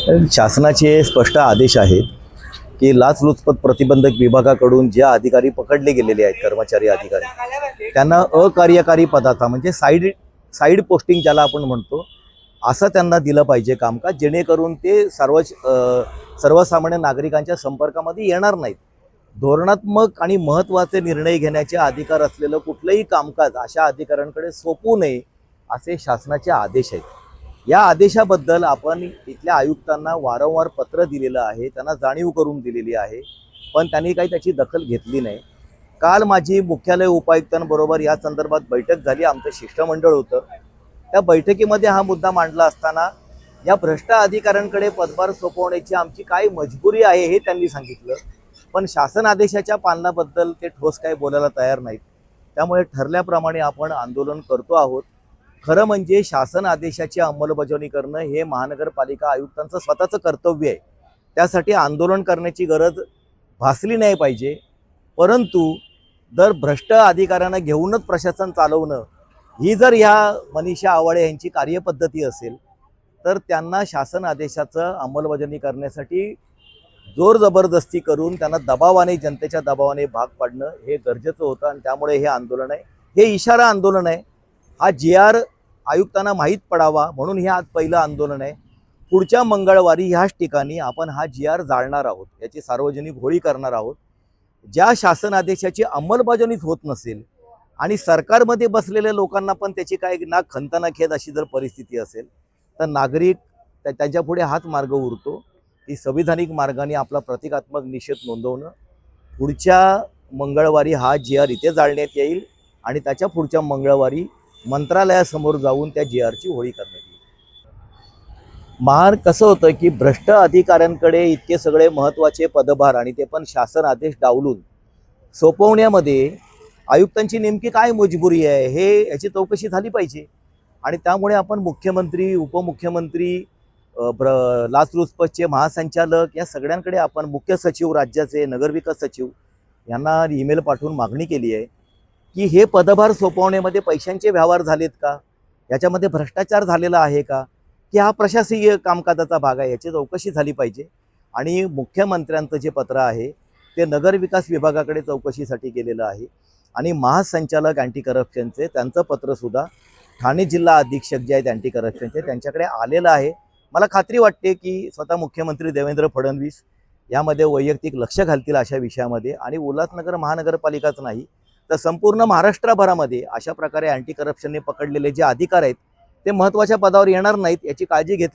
शासनाचे स्पष्ट आदेश आहेत की लाचलुचपत प्रतिबंधक विभागाकडून ज्या अधिकारी पकडले गेलेले आहेत, कर्मचारी अधिकारी, त्यांना अकार्यकारी पदाचा म्हणजे साईड पोस्टिंग ज्याला आपण म्हणतो, असं त्यांना दिलं पाहिजे कामकाज, जेणेकरून ते सर्वसामान्य नागरिकांच्या संपर्कामध्ये येणार नाहीत. धोरणात्मक आणि महत्त्वाचे निर्णय घेण्याचे अधिकार असलेलं कुठलंही कामकाज अशा अधिकाऱ्यांकडे सोपवू नये, असे शासनाचे आदेश आहेत. या आदेशाबद्दल आपण इथल्या आयुक्तांना वारंवार पत्र दिलेलं आहे, त्यांना जाणीव करून दिलेली आहे, पण त्यांनी काही त्याची दखल घेतली नाही. काल माझी मुख्यालय उपायुक्तांबरोबर या संदर्भात बैठक झाली, आमचं शिष्टमंडळ होतं. त्या बैठकीमध्ये हा मुद्दा मांडला असताना या भ्रष्ट अधिकाऱ्यांकडे पदभार सोपवण्याची आमची काय मजबुरी आहे हे त्यांनी सांगितलं, पण शासन आदेशाच्या पालनाबद्दल ते ठोस काय बोलायला तयार नाहीत. त्यामुळे ठरल्याप्रमाणे आपण आंदोलन करतो आहोत. खरं म्हणजे शासन आदेशाची अंमलबजावणी करणं हे महानगरपालिका आयुक्तांचं स्वतःचं कर्तव्य आहे. त्यासाठी आंदोलन करण्याची गरज भासली नाही पाहिजे. परंतु जर भ्रष्ट अधिकाऱ्यांना घेऊनच प्रशासन चालवणं ही जर ह्या मनीषा आवाळे यांची कार्यपद्धती असेल, तर त्यांना शासन आदेशाचं अंमलबजावणी करण्यासाठी जोर जबरदस्ती करून त्यांना दबावाने, जनतेच्या दबावाने भाग पाडणं हे गरजेचं होतं. आणि त्यामुळे हे आंदोलन आहे, हे इशारा आंदोलन आहे. हा GR आयुक्तांना माहीत पडावा म्हणून हे आज पहिलं आंदोलन आहे. पुढच्या मंगळवारी ह्याच ठिकाणी आपण हा GR जाळणार आहोत, याची सार्वजनिक होळी करणार आहोत. ज्या शासन आदेशाची अंमलबजावणीच होत नसेल आणि सरकारमध्ये बसलेल्या लोकांना पण त्याची काय ना खंत ना खेद अशी जर परिस्थिती असेल, तर नागरिक त्यांच्यापुढे हाच मार्ग उरतो की संविधानिक मार्गाने आपला प्रतिकात्मक निषेध नोंदवणं. पुढच्या मंगळवारी हा GR इथे जाळण्यात येईल आणि त्याच्या पुढच्या मंगळवारी मंत्रालयासमोर जाऊन त्या GRची होळी करण्यात येईल. कसं होतं की भ्रष्ट अधिकाऱ्यांकडे इतके सगळे महत्त्वाचे पदभार आणि ते पण शासन आदेश डावलून सोपवण्यामध्ये आयुक्तांची नेमकी काय मजबुरी आहे हे याची चौकशी झाली पाहिजे. आणि त्यामुळे आपण मुख्यमंत्री, उपमुख्यमंत्री, लाचलुचपतचे महासंचालक या सगळ्यांकडे आपण, मुख्य सचिव राज्याचे, नगरविकास सचिव यांना ईमेल पाठवून मागणी केली आहे की हे पदभार सोपवण्यामध्ये पैशांचे व्यवहार झालेत का, याच्यामध्ये भ्रष्टाचार झालेला आहे का, की हा प्रशासकीय कामकाजाचा भाग आहे, याची चौकशी झाली पाहिजे. आणि मुख्यमंत्र्यांचं जे पत्र आहे ते नगरविकास विभागाकडे चौकशीसाठी गेलेलं आहे. आणि महासंचालक अँटी करप्शनचे त्यांचं पत्रसुद्धा ठाणे जिल्हा अधीक्षक जे आहेत अँटी करप्शनचे त्यांच्याकडे आलेलं आहे. मला खात्री वाटते की स्वतः मुख्यमंत्री देवेंद्र फडणवीस यामध्ये वैयक्तिक लक्ष घालतील अशा विषयामध्ये. आणि उल्हासनगर महानगरपालिकाच नाही तर संपूर्ण महाराष्ट्रभरामध्ये अशा प्रकारे अँटी करप्शनने पकडलेले जे अधिकार आहेत ते महत्त्वाच्या पदावर येणार नाहीत याची काळजी घेतली